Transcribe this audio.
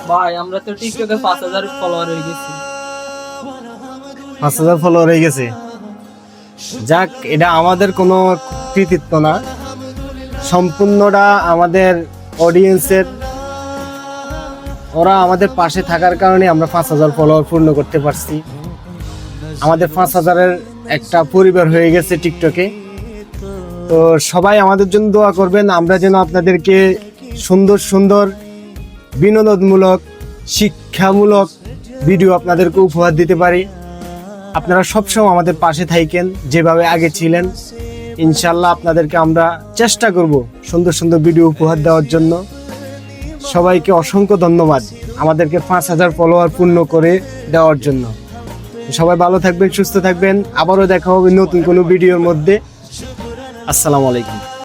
ভাই আমরা তো টিকটকে 5000 ফলোয়ার হয়ে গেছি। 5000 ফলোয়ার হয়ে গেছে। যাক, এটা আমাদের কোনো কৃতিত্ব না, সম্পূর্ণটা আমাদের অডিয়েন্সের। ওরা আমাদের পাশে থাকার কারণে আমরা 5000 ফলোয়ার পূর্ণ করতে পারছি। আমাদের 5000-এর একটা পরিবার হয়ে গেছে টিকটকে। তো সবাই আমাদের জন্য দোয়া করবেন, আমরা যেন আপনাদেরকে সুন্দর সুন্দর বিনোদনমূলক শিক্ষামূলক ভিডিও আপনাদেরকে উপহার দিতে পারি। আপনারা সবসময় আমাদের পাশে থাকেন যেভাবে আগে ছিলেন। ইনশাল্লাহ আপনাদেরকে আমরা চেষ্টা করব সুন্দর সুন্দর ভিডিও উপহার দেওয়ার জন্য। সবাইকে অসংখ্য ধন্যবাদ আমাদেরকে 5000 ফলোয়ার পূর্ণ করে দেওয়ার জন্য। সবাই ভালো থাকবেন, সুস্থ থাকবেন। আবারও দেখা হবে নতুন কোনো ভিডিওর মধ্যে। আসসালামু আলাইকুম।